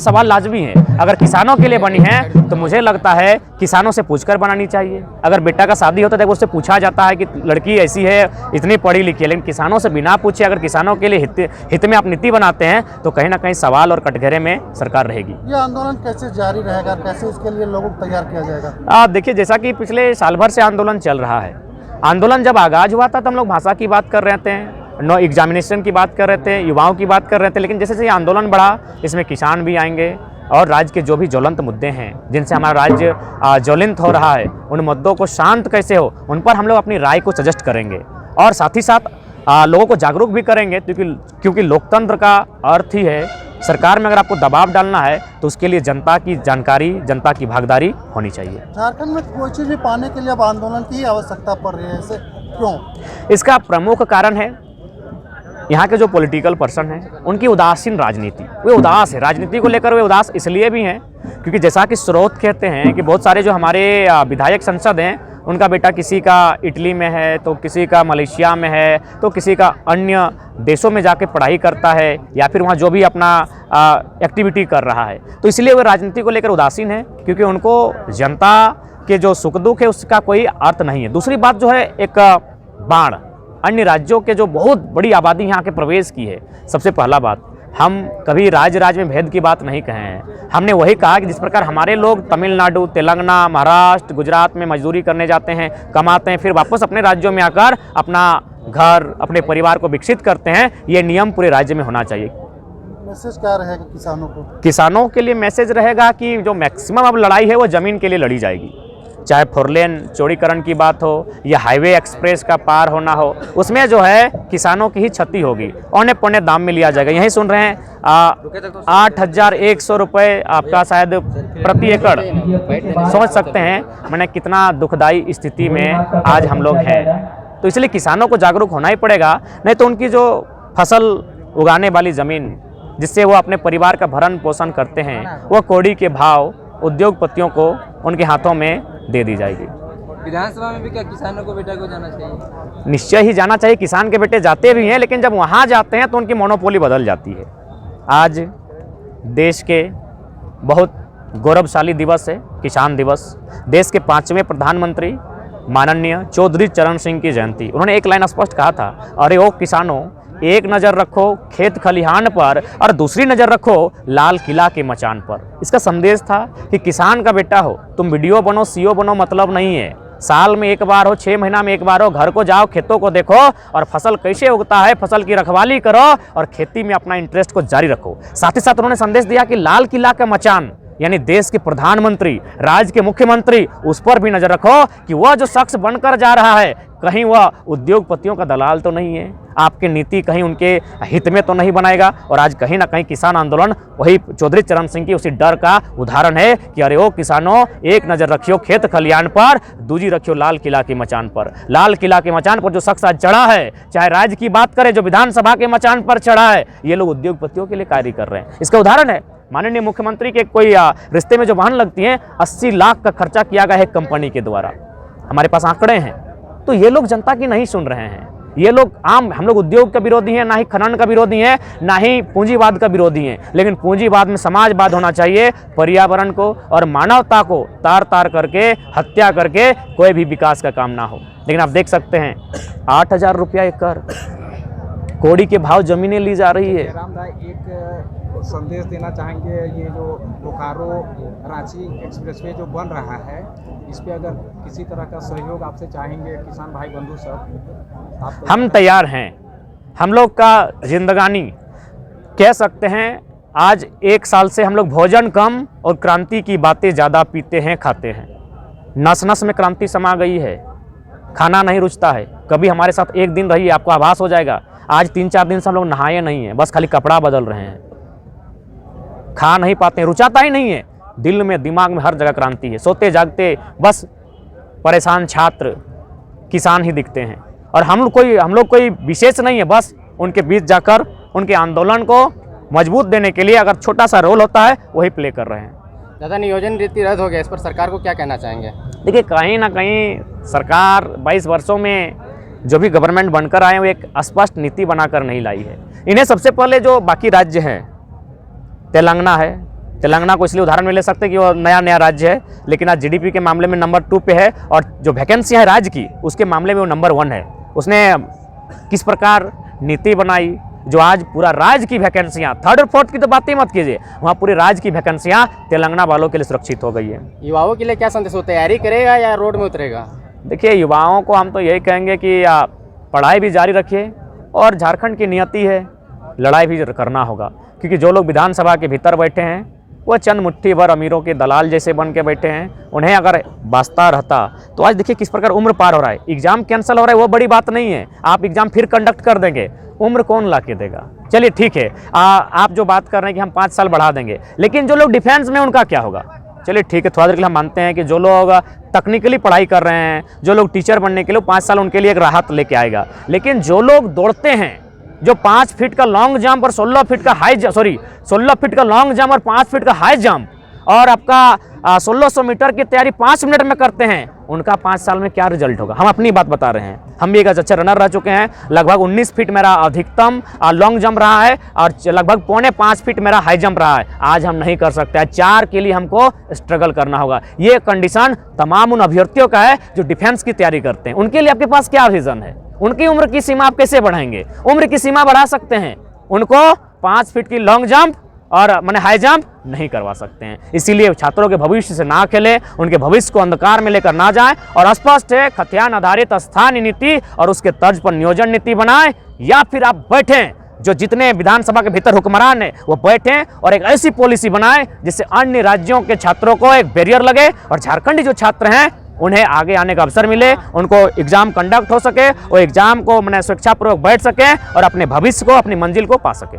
सवाल लाजमी है। अगर किसानों के लिए बनी है तो मुझे लगता है किसानों से पूछकर बनानी चाहिए। अगर बेटा का शादी होता है तो उससे पूछा जाता है कि लड़की ऐसी है, इतनी पढ़ी लिखी है, लेकिन किसानों से बिना पूछे अगर किसानों के लिए हित में आप नीति बनाते हैं तो कहीं ना कहीं सवाल और कटघरे में सरकार रहेगी। ये आंदोलन कैसे जारी रहेगा, कैसे इसके लिए लोगों को तैयार किया जाएगा? देखिए, जैसा कि पिछले साल भर से आंदोलन चल रहा है। आंदोलन जब आगाज हुआ था तो हम लोग भाषा की बात कर रहे थे, नो एग्जामिनेशन की बात कर रहे थे, युवाओं की बात कर रहे थे, लेकिन जैसे जैसे आंदोलन बढ़ा इसमें किसान भी आएंगे और राज्य के जो भी ज्वलंत मुद्दे हैं जिनसे हमारा राज्य ज्वलंत हो रहा है, उन मुद्दों को शांत कैसे हो उन पर हम लोग अपनी राय को सजेस्ट करेंगे और साथ ही साथ लोगों को जागरूक भी करेंगे, क्योंकि लोकतंत्र का अर्थ ही है सरकार में अगर आपको दबाव डालना है तो उसके लिए जनता की जानकारी, जनता की भागीदारी होनी चाहिए। झारखंड में कोई चीज़ भी पाने के लिए अब आंदोलन की आवश्यकता पड़ रही है, ऐसे क्यों? इसका प्रमुख कारण है यहाँ के जो पॉलिटिकल पर्सन हैं उनकी उदासीन राजनीति। वे उदास है, राजनीति को लेकर वे उदास इसलिए भी हैं क्योंकि जैसा कि स्रोत कहते हैं कि बहुत सारे जो हमारे विधायक सांसद हैं उनका बेटा किसी का इटली में है, तो किसी का मलेशिया में है, तो किसी का अन्य देशों में जाके पढ़ाई करता है या फिर वहाँ जो भी अपना एक्टिविटी कर रहा है, तो इसलिए वे राजनीति को लेकर उदासीन है क्योंकि उनको जनता के जो सुख दुख है उसका कोई अर्थ नहीं है। दूसरी बात जो है, एक बाढ़ अन्य राज्यों के जो बहुत बड़ी आबादी यहाँ के प्रवेश की है। सबसे पहला बात, हम कभी राज्य में भेद की बात नहीं कहे हैं। हमने वही कहा कि जिस प्रकार हमारे लोग तमिलनाडु, तेलंगाना, महाराष्ट्र, गुजरात में मजदूरी करने जाते हैं, कमाते हैं, फिर वापस अपने राज्यों में आकर अपना घर, अपने परिवार को विकसित करते हैं, ये नियम पूरे राज्य में होना चाहिए। मैसेज क्या रहेगा किसानों को? किसानों के लिए मैसेज रहेगा कि जो मैक्सिमम अब लड़ाई है वो ज़मीन के लिए लड़ी जाएगी, चाहे फोरलेन चौड़ीकरण की बात हो या हाईवे एक्सप्रेस का पार होना हो, उसमें जो है किसानों की ही क्षति होगी, औने पौने दाम में लिया जाएगा। यही सुन रहे हैं 8,100 रुपये आपका शायद प्रति एकड़। समझ सकते हैं मैंने कितना दुखदाई स्थिति में आज हम लोग हैं। तो इसलिए किसानों को जागरूक होना ही पड़ेगा, नहीं तो उनकी जो फसल उगाने वाली ज़मीन जिससे वो अपने परिवार का भरण पोषण करते हैं वो कौड़ी के भाव उद्योगपतियों को उनके हाथों में दे दी जाएगी। विधानसभा में भी क्या किसानों को बेटा को जाना चाहिए? निश्चय ही जाना चाहिए। किसान के बेटे जाते भी हैं, लेकिन जब वहाँ जाते हैं तो उनकी मोनोपोली बदल जाती है। आज देश के बहुत गौरवशाली दिवस है किसान दिवस। देश के 5वें प्रधानमंत्री माननीय चौधरी चरण सिंह की जयंती। उन्होंने एक लाइन स्पष्ट कहा था, अरे ओ किसानों, एक नज़र रखो खेत खलिहान पर और दूसरी नज़र रखो लाल किला के मचान पर। इसका संदेश था कि किसान का बेटा हो, तुम वीडियो बनो, सीओ बनो, मतलब नहीं है। साल में एक बार हो, 6 महीना में एक बार हो, घर को जाओ, खेतों को देखो और फसल कैसे उगता है, फसल की रखवाली करो और खेती में अपना इंटरेस्ट को जारी रखो। साथ ही साथ उन्होंने संदेश दिया कि लाल किला का मचान यानी देश के प्रधानमंत्री, राज्य के मुख्यमंत्री, उस पर भी नजर रखो कि वह जो शख्स बनकर जा रहा है कहीं वह उद्योगपतियों का दलाल तो नहीं है, आपकी नीति कहीं उनके हित में तो नहीं बनाएगा। और आज कहीं ना कहीं किसान आंदोलन वही चौधरी चरण सिंह की उसी डर का उदाहरण है कि अरे ओ किसानों, एक नज़र रखियो खेत खलिहान पर, दूजी रखियो लाल किला के मचान पर। लाल किला के मचान पर जो शख्स आज चढ़ा है, चाहे राज्य की बात करें, जो विधानसभा के मचान पर चढ़ा है, ये लोग उद्योगपतियों के लिए कार्य कर रहे हैं। इसका उदाहरण है माननीय मुख्यमंत्री के कोई रिश्ते में जो वाहन लगती हैं 80 लाख का खर्चा किया गया है कंपनी के द्वारा। हमारे पास आंकड़े हैं। तो ये लोग जनता की नहीं सुन रहे हैं। ये लोग हम लोग उद्योग का विरोधी हैं, ना ही खनन का विरोधी हैं, ना ही पूंजीवाद का विरोधी हैं। लेकिन पूंजीवाद में समाजवाद होना चाहिए। पर्यावरण को और मानवता को तार तार करके, हत्या करके कोई भी विकास का काम ना हो। लेकिन आप देख सकते हैं 8,000 रुपया एकड़ कौड़ी के भाव जमीनें ली जा रही है। राम भाई, एक संदेश देना चाहेंगे, ये जो बोकारो रांची एक्सप्रेसवे जो बन रहा है, इस पे अगर किसी तरह का सहयोग आपसे चाहेंगे किसान भाई बंधु सब, हम तैयार हैं। हम लोग का जिंदगानी कह सकते हैं आज 1 साल से हम लोग भोजन कम और क्रांति की बातें ज़्यादा पीते हैं, खाते हैं। नस नस में क्रांति समा गई है, खाना नहीं रुचता है। कभी हमारे साथ एक दिन रहिए, आपको आभास हो जाएगा। आज 3-4 दिन से हम लोग नहाए नहीं हैं, बस खाली कपड़ा बदल रहे हैं, खा नहीं पाते हैं, रुचाता ही नहीं है। दिल में, दिमाग में हर जगह क्रांति है। सोते जागते बस परेशान छात्र, किसान ही दिखते हैं। और हम लोग कोई विशेष नहीं है, बस उनके बीच जाकर उनके आंदोलन को मजबूत देने के लिए अगर छोटा सा रोल होता है वही प्ले कर रहे हैं। ज़्यादा नियोजन रीति रद्द हो गया, इस पर सरकार को क्या कहना चाहेंगे? देखिए, कहीं ना कहीं सरकार 22 वर्षों में जो भी गवर्नमेंट बनकर आए वो एक स्पष्ट नीति बनाकर नहीं लाई है। इन्हें सबसे पहले जो बाकी राज्य हैं, तेलंगाना है, तेलंगाना को इसलिए उदाहरण में ले सकते हैं कि वो नया नया राज्य है, लेकिन आज जीडीपी के मामले में नंबर 2 पे है, और जो वैकेंसी है राज्य की उसके मामले में वो नंबर 1 है। उसने किस प्रकार नीति बनाई जो आज पूरा राज्य की वैकेंसियाँ, 3rd और 4th की तो बात ही मत कीजिए, वहाँ पूरी राज्य की वैकेंसियाँ तेलंगाना वालों के लिए सुरक्षित हो गई है। युवाओं के लिए क्या संदेश हो, तैयारी करेगा या रोड में उतरेगा? देखिए, युवाओं को हम तो यही कहेंगे कि पढ़ाई भी जारी रखिए, और झारखंड की नियति है, लड़ाई भी करना होगा, क्योंकि जो लोग विधानसभा के भीतर बैठे हैं वो चंद मुट्ठी भर अमीरों के दलाल जैसे बन के बैठे हैं। उन्हें अगर वास्ता रहता तो आज देखिए किस प्रकार उम्र पार हो रहा है, एग्जाम कैंसिल हो रहा है, वो बड़ी बात नहीं है, आप एग्जाम फिर कंडक्ट कर देंगे, उम्र कौन ला के देगा? चलिए ठीक है, आप जो बात कर रहे हैं कि हम 5 साल बढ़ा देंगे, लेकिन जो लोग डिफेंस में उनका क्या होगा? चलिए ठीक है, थोड़ा देर के लिए हम मानते हैं कि जो लोग तकनीकली पढ़ाई कर रहे हैं, जो लोग टीचर बनने के लिए 5 साल उनके लिए एक राहत लेके आएगा, लेकिन जो लोग दौड़ते हैं, जो 5 फीट का लॉन्ग जंप और 16 फीट का 16 फीट का लॉन्ग जंप और 5 फीट का हाई जंप, और आपका 1600 मीटर की तैयारी 5 मिनट में करते हैं, उनका 5 साल में क्या रिजल्ट होगा? हम अपनी बात बता रहे हैं, हम भी एक अच्छे रनर रह चुके हैं, लगभग 19 फीट मेरा अधिकतम लॉन्ग जंप रहा है, और लगभग 4.5 फीट मेरा हाई जंप रहा है। आज हम नहीं कर सकते, 4 के लिए हमको स्ट्रगल करना होगा। ये कंडीशन तमाम उन अभ्यर्थियों का है जो डिफेंस की तैयारी करते हैं। उनके लिए आपके पास क्या विजन है? उनकी उम्र की सीमा आप कैसे बढ़ाएंगे? उम्र की सीमा बढ़ा सकते हैं, उनको 5 फीट की लॉन्ग जंप और मैंने हाई जंप नहीं करवा सकते हैं। इसीलिए छात्रों के भविष्य से ना खेलें, उनके भविष्य को अंधकार में लेकर ना जाएं, और स्पष्ट है खतियान आधारित स्थानीय नीति और उसके तर्ज पर नियोजन नीति बनाएं, या फिर आप बैठें, जो जितने विधानसभा के भीतर हुक्मरान है वो बैठें और एक ऐसी पॉलिसी बनाएं जिससे अन्य राज्यों के छात्रों को एक बैरियर लगे, और झारखंडी जो छात्र हैं उन्हें आगे आने का अवसर मिले, उनको एग्जाम कंडक्ट हो सके, वो एग्जाम को मैंने स्वेच्छापूर्वक बैठ सकें और अपने भविष्य को, अपनी मंजिल को पा सके।